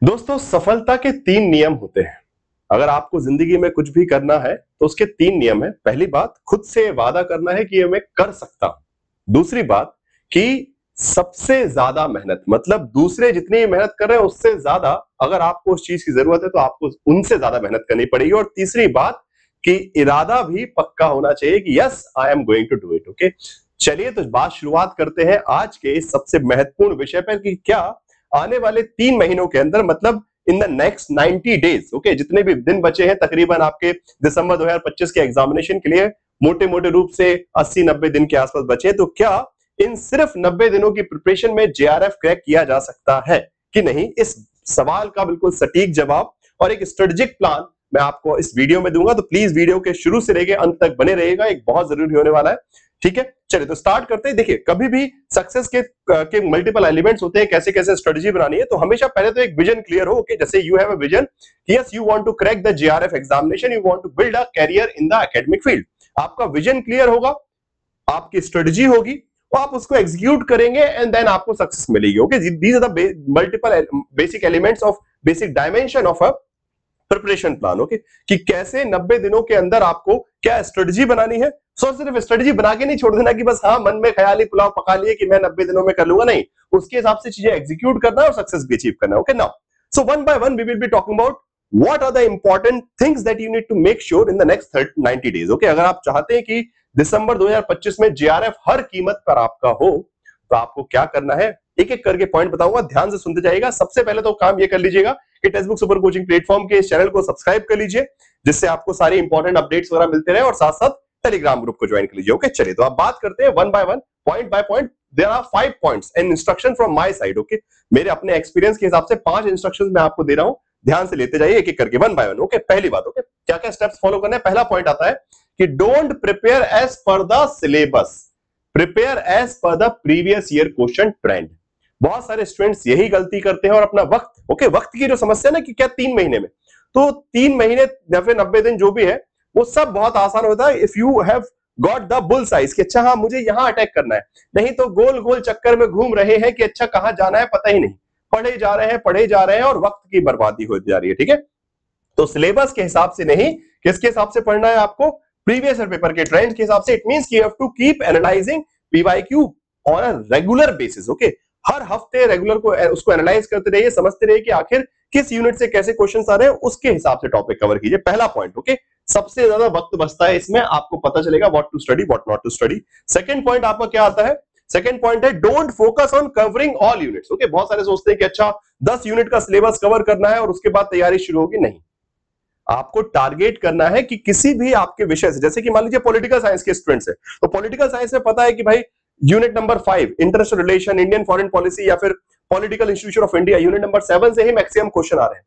दोस्तों, सफलता के 3 नियम होते हैं। अगर आपको जिंदगी में कुछ भी करना है तो उसके 3 नियम है। पहली बात, खुद से वादा करना है कि ये मैं कर सकता हूं। दूसरी बात कि सबसे ज्यादा मेहनत, मतलब दूसरे जितनी मेहनत कर रहे हैं उससे ज्यादा अगर आपको उस चीज की जरूरत है तो आपको उनसे ज्यादा मेहनत करनी पड़ेगी। और तीसरी बात कि इरादा भी पक्का होना चाहिए कि yes, I am going to do it. Okay, चलिए तो बात शुरुआत करते हैं आज के इस सबसे महत्वपूर्ण विषय पर कि क्या आने वाले 3 महीनों के अंदर, मतलब in the next 90 days, okay, जितने भी दिन बचे हैं तकरीबन आपके दिसंबर 2025 के एग्जामिनेशन के लिए, मोटे मोटे रूप से 80-90 दिन के आसपास बचे हैं, तो क्या इन सिर्फ 90 दिनों की प्रिपरेशन में जेआरएफ क्रैक किया जा सकता है कि नहीं? इस सवाल का बिल्कुल सटीक जवाब और एक स्ट्रेटेजिक प्लान मैं आपको इस वीडियो में दूंगा, तो प्लीज वीडियो के शुरू से लेकर अंत तक बने रहिएगा, एक बहुत जरूरी होने वाला है। ठीक है, चलिए तो स्टार्ट करते हैं। देखिए, कभी भी सक्सेस के मल्टीपल एलिमेंट्स होते हैं, कैसे कैसे स्ट्रेटजी बनानी है, तो हमेशा पहले तो एक विजन क्लियर हो। ओके, जैसे you have a vision, yes, you want to crack the JRF examination, you want to build a career in the academic field. आपका विजन क्लियर होगा, आपकी स्ट्रेटजी होगी, और आप उसको एग्जीक्यूट करेंगे एंड देन आपको सक्सेस मिलेगी। Okay, these are the multiple basic elements of basic dimension of a preparation plan. Okay, कि कैसे 90 दिनों के अंदर आपको क्या स्ट्रेटजी बनानी है। सो सिर्फ स्ट्रेटजी बना के नहीं छोड़ देना कि बस हाँ मन में ख्याली पुलाव पका लिए कि मैं 90 दिनों में कर लूंगा, नहीं, उसके हिसाब से चीजें एग्जीक्यूट करना है और सक्सेस भी अचीव करना है। Okay, now so one by one we will be talking about what are the important things that you need to make sure in the next 90 days. Okay, अगर आप चाहते हैं कि दिसंबर 2025 में जेआरएफ हर कीमत पर आपका हो, तो आपको क्या करना है, एक एक करके पॉइंट बताऊंगा, ध्यान से सुनते जाइएगा। सबसे पहले तो काम ये कर लीजिएगा कि text book super coaching platform के इस चैनल को सब्सक्राइब कर लीजिए, जिससे आपको सारे इंपॉर्टेंट अपडेट्स वगैरह मिलते रहे, और साथ साथ टेलीग्राम ग्रुप को ज्वाइन कर लीजिए। ओके, चलिए तो आप बात करते हैं one by one, point by point. There are 5 points and instruction from my side. Okay, मेरे अपने एक्सपीरियंस के हिसाब से 5 इंस्ट्रक्शंस मैं आपको दे रहा हूं, ध्यान से लेते जाइए एक एक करके वन बाय वन। ओके, पहली बात, ओके, क्या क्या स्टेप्स फॉलो करने हैं। पहला पॉइंट आता है कि don't prepare as per the syllabus, prepare as per the previous year question trend. बहुत सारे स्टूडेंट्स यही गलती करते हैं और अपना वक्त, ओके, वक्त की जो समस्या ना कि क्या 3 महीने में, तो 3 महीने या फिर 90 दिन जो भी है वो सब बहुत आसान होता है if you have got the bull size कि अच्छा हाँ मुझे यहां अटैक करना है, नहीं तो गोल गोल चक्कर में घूम रहे हैं कि अच्छा कहां जाना है पता ही नहीं, पढ़े जा रहे हैं और वक्त की बर्बादी हो जा रही है। ठीक है, तो सिलेबस के हिसाब से नहीं, किसके हिसाब से पढ़ना है आपको, प्रीवियस ईयर पेपर के ट्रेंड के हिसाब से। It means you have to keep analysing PYQ on a regular basis. Okay, हर हफ्ते रेगुलर को उसको एनालाइज करते रहिए, समझते रहिए कि आखिर किस यूनिट से कैसे क्वेश्चंस आ रहे हैं, उसके हिसाब से टॉपिक कवर कीजिए। पहला पॉइंट, ओके, सबसे ज्यादा वक्त बचता है इसमें, आपको पता चलेगा what to study what not to study. Second point आपका क्या आता है, सेकंड पॉइंट है don't focus on covering all units. Okay, बहुत सारे सोचते हैं कि अच्छा 10 यूनिट का सिलेबस कवर करना है और उसके बाद तैयारी शुरू होगी, नहीं, आपको टारगेट करना है कि किसी भी आपके विषय से, जैसे कि मान लीजिए पॉलिटिकल साइंस के स्टूडेंट्स है, तो पॉलिटिकल साइंस में पता है कि भाई unit number 5 international relation, Indian foreign policy या फिर political institution of India, unit number 7 से ही मैक्सिमम क्वेश्चन आ रहे हैं।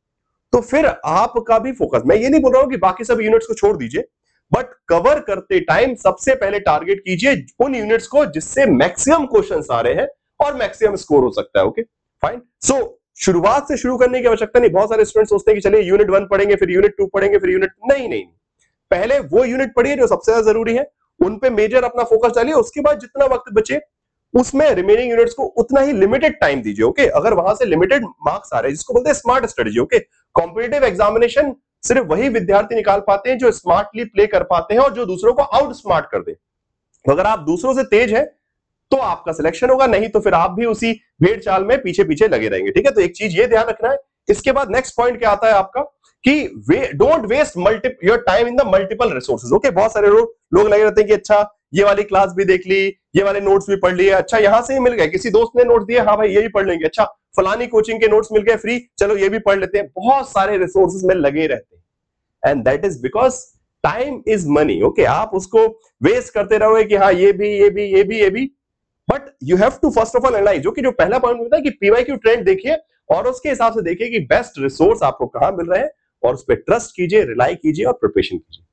तो फिर आपका भी फोकस, मैं ये नहीं बोल रहा हूं कि बाकी सब यूनिट्स को छोड़ दीजिए, बट कवर करते टाइम सबसे पहले टारगेट कीजिए उन यूनिट्स को जिससे मैक्सिमम क्वेश्चंस आ रहे हैं और मैक्सिमम स्कोर हो सकता है। Okay, fine. सो शुरुआत से शुरू करने की आवश्यकता नहीं। बहुत सारे स्टूडेंट्स सोचते हैं कि चलिए यूनिट 1 पढ़ेंगे, फिर यूनिट 2 पढ़ेंगे, फिर यूनिट, नहीं नहीं, पहले वो यूनिट पढ़िए जो सबसे ज्यादा जरूरी है, उन पे मेजर अपना फोकस डालिए, उसके बाद जितना वक्त बचे उसमें रिमेनिंग यूनिट्स को उतना ही लिमिटेड टाइम दीजिए। ओके, अगर वहां से लिमिटेड मार्क्स आ रहे हैं, जिसको बोलते हैं smart strategy. Okay, competitive examination सिर्फ वही विद्यार्थी निकाल पाते हैं जो स्मार्टली प्ले कर पाते हैं और जो दूसरों को आउट स्मार्ट कर दे। तो अगर आप दूसरों से तेज है तो आपका सिलेक्शन होगा, नहीं तो फिर आप भी उसी भेड़ चाल में पीछे पीछे लगे रहेंगे। ठीक है, तो एक चीज ये ध्यान रखना है। इसके बाद नेक्स्ट पॉइंट क्या आता है आपका कि don't waste your time in the multiple resources. Okay, बहुत सारे लोग लगे रहते हैं कि अच्छा ये वाली क्लास भी देख ली, ये वाले नोट्स भी पढ़ लिए, अच्छा यहां से ही मिल गए, किसी दोस्त ने नोट्स दिए, हाँ भाई ये भी पढ़ लेंगे, अच्छा फलानी कोचिंग के नोट्स मिल गए फ्री, चलो ये भी पढ़ लेते हैं। बहुत सारे रिसोर्सेज में लगे रहते हैं and that is because time is money. Okay, आप उसको वेस्ट करते रहोगे कि हाँ ये भी, but you have to first of all analyse, जो कि जो पहला पॉइंट होता है कि पीवाईक्यू ट्रेंड देखिए और उसके हिसाब से देखिए कि बेस्ट रिसोर्स आपको कहां मिल रहे हैं और उस पर ट्रस्ट कीजिए, रिलाई कीजिए और प्रिपरेशन कीजिए।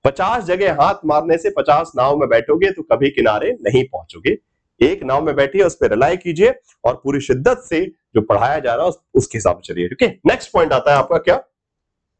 50 जगह हाथ मारने से 50 नाव में बैठोगे तो कभी किनारे नहीं पहुंचोगे। एक नाव में बैठिए, उस पर रिलाई कीजिए और पूरी शिद्दत से जो पढ़ाया जा रहा है उसके हिसाब से चलिए। ठीक है, नेक्स्ट पॉइंट आता है आपका क्या,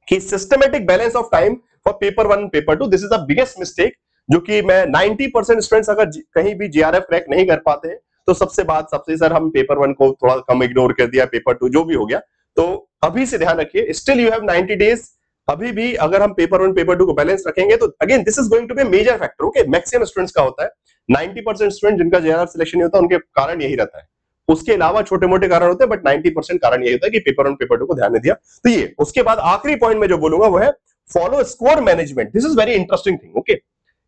कि systematic balance of time for paper 1 paper 2। This is the biggest mistake, जो कि मैं 90% स्टूडेंट्स अगर कहीं भी जीआरएफ क्रैक नहीं कर पाते हैं तो सबसे सर हम पेपर 1 को थोड़ा कम इग्नोर कर दिया, पेपर 2 जो भी हो गया, तो अभी से ध्यान रखिए, स्टिल यू हैव 90 डेज। अभी भी अगर हम पेपर 1 पेपर 2 को बैलेंस रखेंगे तो again this is going to be major factor. Okay, maximum students का होता है 90% स्टूडेंट जिनका जेआरएफ सिलेक्शन नहीं होता, उनके कारण यही रहता है। उसके अलावा छोटे मोटे कारण होते हैं, बट 90% कारण यही होता है कि पेपर 1 पेपर 2 को ध्यान नहीं दिया। तो ये, उसके बाद आखिरी पॉइंट में जो बोलूंगा वो है follow score management. This is very interesting thing. Okay,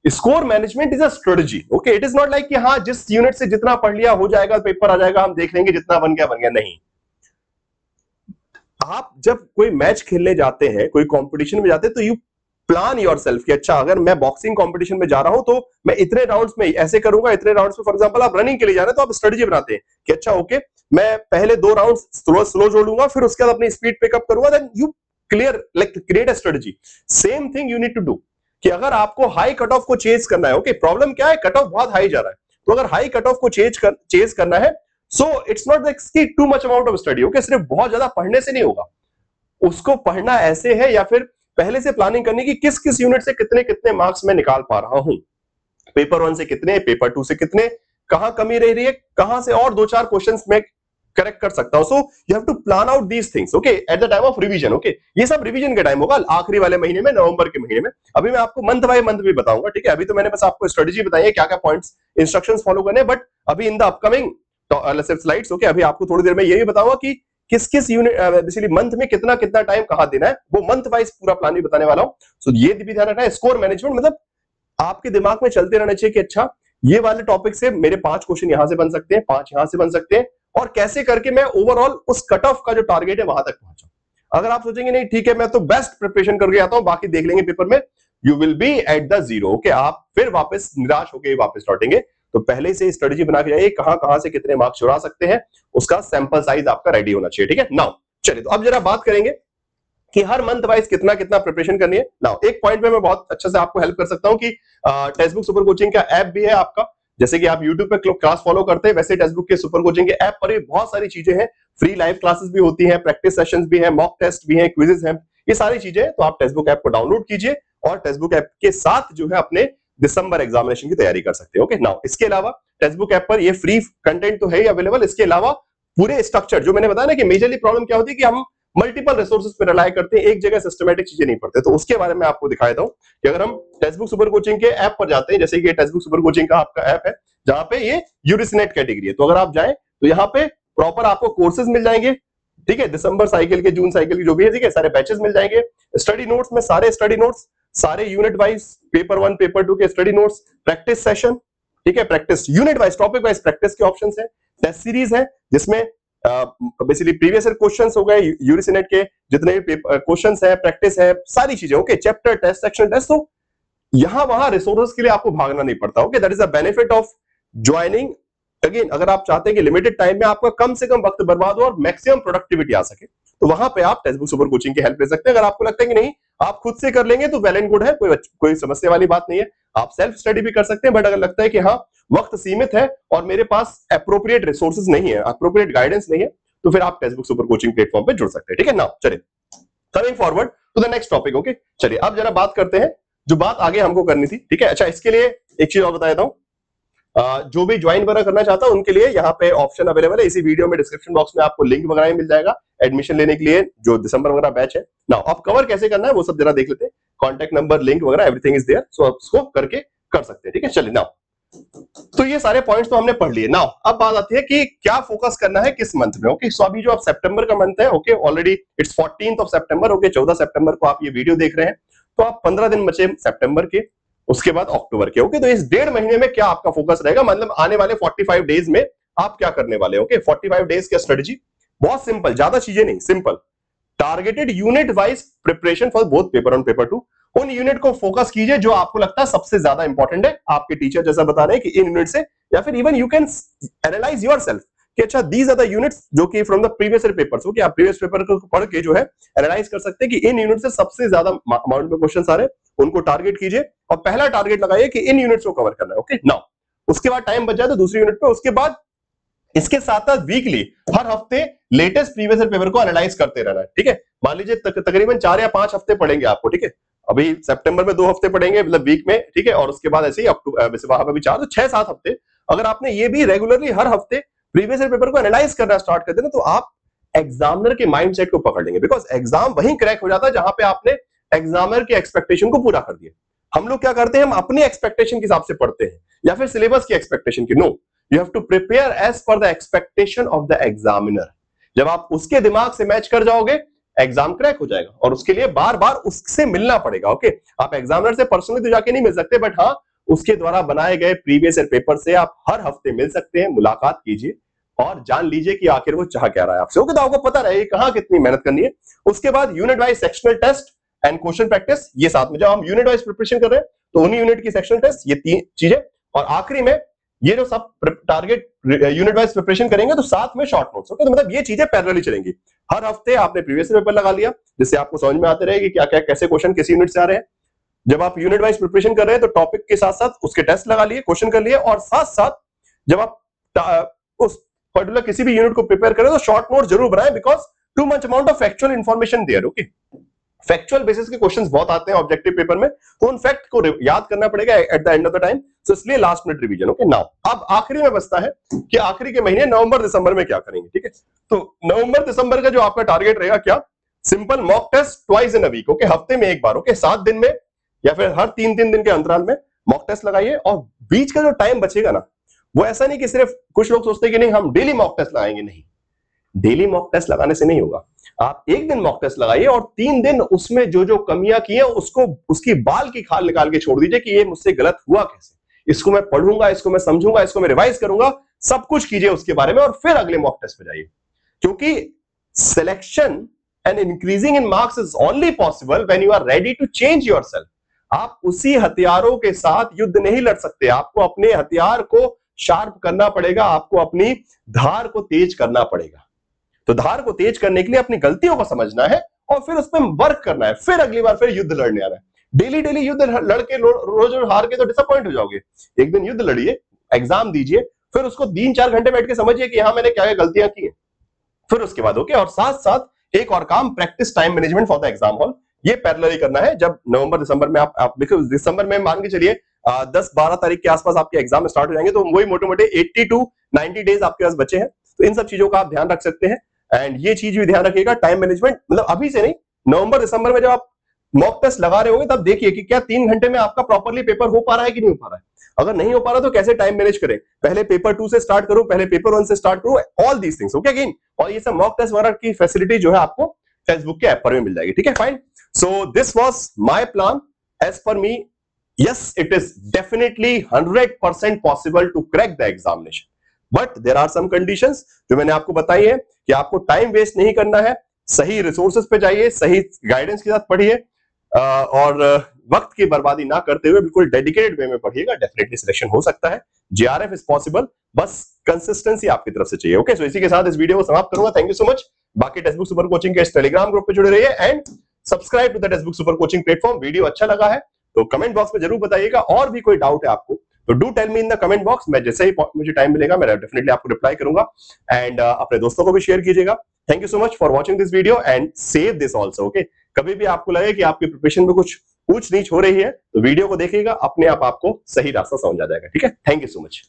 score management is a strategy. Okay, it is not like कि हाँ जिस यूनिट से जितना पढ़ लिया हो जाएगा, पेपर आ जाएगा, हम देख लेंगे, जितना बन गया। नहीं, आप जब कोई मैच खेलने जाते हैं, कोई कंपटीशन में जाते हैं, तो यू प्लान योरसेल्फ कि अच्छा अगर मैं बॉक्सिंग कंपटीशन में जा रहा हूं तो मैं इतने राउंड्स में ऐसे करूंगा, इतने राउंड्स में। फॉर एग्जांपल आप रनिंग के लिए जा रहे हैं तो आप स्ट्रेटजी बनाते हैं कि अच्छा ओके मैं पहले 2 राउंड्स स्लो जोड़ूंगा, फिर उसके बाद अपनी स्पीड पिकअप करूंगा, then you clear like create a strategy. Same thing you need to do कि अगर आपको हाई कट ऑफ को चेज करना है, ओके, प्रॉब्लम क्या है, कट ऑफ बहुत हाई जा रहा है, तो अगर हाई कट ऑफ को चेज करना है, so it's not like to much amount of study. Okay, सिर्फ बहुत ज्यादा पढ़ने से नहीं होगा, उसको पढ़ना ऐसे है या फिर पहले से प्लानिंग करनी कि किस किस यूनिट से कितने कितने मार्क्स मैं निकाल पा रहा हूं, पेपर 1 से कितने, पेपर 2 से कितने, कहां कमी रह रही है, कहां से और 2-4 क्वेश्चंस में करेक्ट कर सकता हूं। So you have to plan out these things, okay, at the time of revision. Okay, ये सब रिवीजन के टाइम होगा, आखिरी वाले महीने में, नवंबर के महीने में। अभी मैं आपको मंथ बाय मंथ भी बताऊंगा, ठीक है। अभी तो मैंने बस आपको स्ट्रेटजी बताई है, क्या क्या पॉइंट्स, इंस्ट्रक्शंस फॉलो करने, बट अभी in the upcoming slides, okay, अभी आपको थोड़ी देर में ये भी बताऊंगा कि किस किस यूनिट बेसिकली मंथ में कितना कितना टाइम कहां देना है, वो मंथ वाइज पूरा प्लान भी बताने वाला हूं। सो ये भी ध्यान रखना है। स्कोर मैनेजमेंट मतलब आपके दिमाग में चलते रहना चाहिए कि अच्छा ये वाले टॉपिक से मेरे 5 क्वेश्चन यहां से बन सकते हैं, 5 यहां से बन सकते हैं, और कैसे करके मैं ओवरऑल उस कट ऑफ का जो टारगेट है वहां तक पहुंचा। अगर आप सोचेंगे नहीं ठीक है मैं तो बेस्ट प्रिपरेशन करके आता हूं, बाकी देख लेंगे पेपर में, you will be at the zero. Okay, आप फिर वापस निराश होकर वापस लौटेंगे। तो पहले से स्ट्रेटजी बना के जाइए, कहां कहां से कितने मार्क्स चुरा सकते हैं, उसका सैंपल साइज आपका रेडी होना चाहिए, ठीक है। नाउ चलिए, तो अब जरा बात करेंगे कि हर मंथ वाइज कितना कितना प्रिपरेशन करनी है। नाउ एक पॉइंट पे मैं बहुत अच्छे से आपको हेल्प कर सकता हूं कि टेक्स्ट बुक सुपर कोचिंग का ऐप भी है आपका। जैसे कि आप YouTube पे क्लास फॉलो करते हैं, वैसे टेक्स्ट बुक के सुपर कोचिंग के ऐप पर भी बहुत सारी चीजें हैं। फ्री लाइव क्लासेस भी होती हैं, प्रैक्टिस सेशंस भी हैं, मॉक टेस्ट भी हैं, क्विजेस हैं, ये सारी चीजें। तो आप टेक्स्ट बुक ऐप को डाउनलोड कीजिए और टेक्स्ट बुक ऐप के साथ जो है अपने दिसंबर एग्जामिनेशन की तैयारी कर सकते हैं। ओके, नाउ इसके अलावा टेक्स्ट बुक ऐप पर ये फ्री कंटेंट तो है ही अवेलेबल। इसके अलावा पूरे स्ट्रक्चर जो मैंने बताया ना कि मेजरली प्रॉब्लम क्या होती है कि हम मल्टीपल रिसोर्सेज पे रिलाय करते हैं, एक जगह सिस्टमैटिक चीजें नहीं पढ़ते। तो उसके बारे में आपको दिखाया था कि अगर हम टेक्स्ट बुक सुपर कोचिंग के ऐप पर जाते हैं, जैसे कि टेक्स्ट बुक सुपर कोचिंग का आपका ऐप है जहां पे ये यूरिसनेट कैटेगरी है, तो अगर आप जाएं तो यहाँ पे प्रॉपर आपको कोर्सेज मिल जाएंगे, ठीक है, दिसंबर साइकिल के, जून साइकिल के जो भी है, ठीक है, सारे बैचेस मिल जाएंगे। स्टडी नोट्स में सारे स्टडी नोट्स, सारे यूनिट वाइज, पेपर 1 पेपर 2 के स्टडी नोट्स, प्रैक्टिस सेशन, ठीक है, practice unit wise, topic wise practice के ऑप्शंस है, टेस्ट सीरीज है जिसमें बेसिकली प्रीवियस ईयर क्वेश्चंस हो गए, यूरिसनेट के जितने भी क्वेश्चंस है, प्रैक्टिस है, सारी चीजें। Okay, chapter test, section test, तो यहां वहां रिसोर्सेज के लिए आपको भागना नहीं पड़ता। Okay, that is the benefit of joining. Again, अगर आप चाहते हैं कि लिमिटेड टाइम में आपका कम से कम वक्त बर्बाद हो और मैक्सिमम प्रोडक्टिविटी आ सके, तो वहां पे आप टेक्स्ट बुक सुपर कोचिंग की हेल्प ले सकते हैं। अगर आपको लगता है कि नहीं आप खुद से कर लेंगे तो वेल एंड गुड है, कोई समस्या वाली बात नहीं है, आप सेल्फ स्टडी भी कर सकते हैं। बट अगर लगता है कि हाँ वक्त सीमित है और मेरे पास अप्रोप्रिएट रिसोर्सेज नहीं है, अप्रोप्रिएट गाइडेंस नहीं है, तो फिर आप text book super coaching platform पे जुड़ सकते हैं, ठीक है। नाउ चलिए coming forward to the next topic. Okay, चलिए अब जरा बात करते हैं जो बात आगे हमको करनी थी, ठीक है। अच्छा, इसके लिए एक चीज और बता देता हूं, जो भी ज्वाइन वगैरह करना चाहता है उनके लिए यहाँ पे ऑप्शन अवेलेबल है। इसी वीडियो में डिस्क्रिप्शन बॉक्स में आपको लिंक वगैरह मिल जाएगा एडमिशन लेने के लिए, जो दिसंबर वगैरह बैच है। नाउ अब कवर कैसे करना है वो सब जरा देख लेते हैं। कॉन्टैक्ट नंबर, लिंक वगैरह एवरीथिंग इज देयर, सो आप उसको करके कर सकते हैं, ठीक है। चलिए, नाउ तो ये सारे पॉइंट्स तो हमने पढ़ लिए। नाउ अब बात आती है कि क्या फोकस करना है किस मंथ में। ओके, सो अभी जो अब सितंबर का मंथ है, okay, already it's 14th of September. Okay, 14 सितंबर को आप ये वीडियो देख रहे हैं, तो आप 15 दिन बचे सितंबर के, उसके बाद अक्टूबर के। ओके, तो इस 1.5 महीने में क्या आपका फोकस रहेगा, मतलब आने वाले 45 डेज में आप क्या करने वाले हैं। ओके, 45 डेज की स्ट्रेटजी बहुत सिंपल, ज्यादा चीजें नहीं, simple. Targeted unit wise preparation for both paper 1 paper 2। उन यूनिट को फोकस कीजिए जो आपको लगता है सबसे ज्यादा इंपॉर्टेंट है। आपके टीचर जैसा बता रहे हैं कि इन यूनिट से, या फिर even you can analyse yourself कि अच्छा दीज आर द यूनिट्स जो कि from the previous year papers. Okay, आप प्रीवियस पेपर को पढ़ के जो है एनालाइज कर सकते हैं कि इन यूनिट से सबसे ज्यादा अमाउंट में क्वेश्चन आ रहे हैं, उनको टारगेट कीजिए और पहला टारगेट लगाइए कि इन यूनिट्स को कवर करना है। ओके, नाउ उसके बाद टाइम बच जाए तो दूसरी यूनिट पे, उसके बाद इसके साथ साथ वीकली हर हफ्ते लेटेस्ट प्रीवियस ईयर पेपर को एनालाइज करते रहना है, ठीक है। मान लीजिए तकरीबन 4 या 5 हफ्ते पढ़ेंगे आपको, ठीक है। अभी सितंबर में 2 हफ्ते पढ़ेंगे, मतलब वीक में, ठीक है, और उसके बाद ऐसे ही अक्टूबर वहां पर भी 4, तो 6-7 हफ्ते। अगर आपने ये भी रेगुलरली हर हफ्ते प्रीवियस ईयर पेपर को एनालाइज करना स्टार्ट कर देना, तो आप एग्जामिनर के माइंडसेट को पकड़ लेंगे, बिकॉज एग्जाम वहीं क्रैक हो जाता है जहां पे आपने एग्जामिनर की एक्सपेक्टेशन को पूरा कर दिया। हम लोग क्या करते हैं, हम अपनी एक्सपेक्टेशन के हिसाब से पढ़ते हैं या फिर सिलेबस की एक्सपेक्टेशन की। No, you have to prepare as per the expectation of the examiner. जब आप उसके दिमाग से मैच कर जाओगे, एग्जाम क्रैक हो जाएगा, और उसके लिए बार बार उससे मिलना पड़ेगा। ओके, आप एग्जामिनर से पर्सनली तो जाके नहीं मिल सकते, बट हाँ, उसके द्वारा बनाए गए प्रीवियस ईयर पेपर से आप हर हफ्ते मिल सकते हैं, मुलाकात कीजिए और जान लीजिए कि आखिर वो चाह क्या रहा है आपसे। ओके, तो आपको पता रहे कहां कितनी मेहनत करनी है। उसके बाद unit wise sectional test and question practice, ये साथ में। जब हम यूनिट वाइज प्रिपरेशन कर रहे हैं तो उन्हीं यूनिट की सेक्शनल टेस्ट, ये 3 चीजें, और आखिरी में ये जो सब टारगेट यूनिट वाइज प्रिपरेशन करेंगे तो साथ में शॉर्ट नोट्स। ओके, तो मतलब ये चीजें पैरेलली चलेंगी। हर हफ्ते आपने प्रीवियस पेपर लगा लिया, जिससे आपको समझ में आते रहे कि क्या क्या कैसे क्वेश्चन किस यूनिट से आ रहे हैं। जब आप यूनिट वाइज प्रिपरेशन कर रहे हैं तो टॉपिक के साथ साथ उसके टेस्ट लगा लिए, क्वेश्चन कर लिए, और साथ साथ जब आप उस पर्टिकुलर किसी भी यूनिट को प्रिपेयर करें तो शॉर्ट नोट जरूर बनाएं, because too much amount of factual information there. Okay, factual basis के क्वेश्चंस बहुत आते हैं ऑब्जेक्टिव पेपर में, तो उन फैक्ट को याद करना पड़ेगा at the end of the time, so इसलिए last minute revision. Okay, now अब आखिरी में बचता है कि आखिरी के महीने नवंबर दिसंबर में क्या करेंगे। ठीक है, तो नवंबर दिसंबर का जो आपका टारगेट रहेगा, क्या, simple mock test twice in a week. Okay, हफ्ते में एक बार। ओके, 7 दिन में या फिर हर 3-3 दिन के अंतराल में मॉक टेस्ट लगाइए, और बीच का जो टाइम बचेगा ना, वो ऐसा नहीं कि सिर्फ कुछ लोग सोचते हैं कि नहीं हम डेली मॉक टेस्ट लगाएंगे। नहीं, डेली मॉक टेस्ट लगाने से नहीं होगा। आप एक दिन मॉक टेस्ट लगाइए और 3 दिन उसमें जो जो कमियां की है उसको, उसकी बाल की खाल निकाल के छोड़ दीजिए कि ये मुझसे गलत हुआ कैसे, इसको मैं पढ़ूंगा, इसको मैं समझूंगा, इसको मैं रिवाइज करूंगा, सब कुछ कीजिए उसके बारे में, और फिर अगले मॉक टेस्ट पे जाइए। क्योंकि selection and increasing in marks is only possible when you are ready to change yourself. आप उसी हथियारों के साथ युद्ध नहीं लड़ सकते, आपको अपने हथियार को शार्प करना पड़ेगा, आपको अपनी धार को तेज करना पड़ेगा। तो धार को तेज करने के लिए अपनी गलतियों को समझना है और फिर उस पर वर्क करना है, फिर अगली बार फिर युद्ध लड़ने आना है। डेली डेली युद्ध लड़के रोज रोज हार के तो डिसअपॉइंट हो जाओगे। एक दिन युद्ध लड़िए, एग्जाम दीजिए, फिर उसको 3-4 घंटे बैठ के समझिए कि हाँ मैंने क्या क्या गलतियां की है, फिर उसके बाद। ओके, और साथ साथ एक और काम, practice time management for the exam hall, ये पैरेलली करना है। जब नवंबर दिसंबर में आप दिसंबर में मान के चलिए 10-12 तारीख के आसपास आपके एग्जाम स्टार्ट हो जाएंगे, तो वही मोटे मोटे 80 to 90 डेज आपके पास बचे हैं। तो इन सब चीजों का आप ध्यान रख सकते हैं, एंड ये चीज भी ध्यान रखिएगा, टाइम मैनेजमेंट, मतलब अभी से नहीं, नवंबर दिसंबर में जब आप मॉक टेस्ट लगा रहे होंगे तब देखिए कि क्या 3 घंटे में आपका प्रॉपर्ली पेपर हो पा रहा है कि नहीं हो पा रहा है। अगर नहीं हो पा रहा तो कैसे टाइम मैनेज करें, पहले पेपर 2 से स्टार्ट करूं, पहले पेपर 1 से स्टार्ट करूं, all these things. Okay, again, और ये सब मॉक टेस्ट वगैरह की फैसिलिटी जो है आपको फेसबुक के ऐप पर भी मिल जाएगी। ठीक है, fine. So this was my plan as per me. Yes, it is definitely 100% possible to crack the examination. But there are some conditions जो मैंने आपको बताई है कि आपको टाइम वेस्ट नहीं करना है, सही रिसोर्सेज पे जाइए, सही गाइडेंस के साथ पढ़िए, और वक्त की बर्बादी ना करते हुए बिल्कुल डेडिकेटेड वे में पढ़िएगा। डेफिनेटली सिलेक्शन हो सकता है, जीआरएफ इज पॉसिबल, बस कंसिस्टेंसी आपकी तरफ से चाहिए। ओके, सो इसी के साथ इस वीडियो को समाप्त करूंगा। Thank you so much. बाकी टेक्स्ट बुक सुपर कोचिंग के इस टेलीग्राम ग्रुप पे जुड़े रहिए and subscribe to the text book super coaching platform. Video अच्छा लगा है तो कमेंट बॉक्स में जरूर बताइएगा, और भी कोई डाउट है आपको तो do tell me in the comment box. मैं जैसे ही मुझे टाइम मिलेगा मैं डेफिनेटली आपको रिप्लाई करूंगा, एंड अपने दोस्तों को भी शेयर कीजिएगा। Thank you so much for watching this video and save this also. Okay, कभी भी आपको लगे कि आपकी प्रिपरेशन में कुछ ऊंच नीच हो रही है तो वीडियो को देखिएगा, अपने आप आपको सही रास्ता समझ आ जाएगा। ठीक है, थैंक यू सो मच।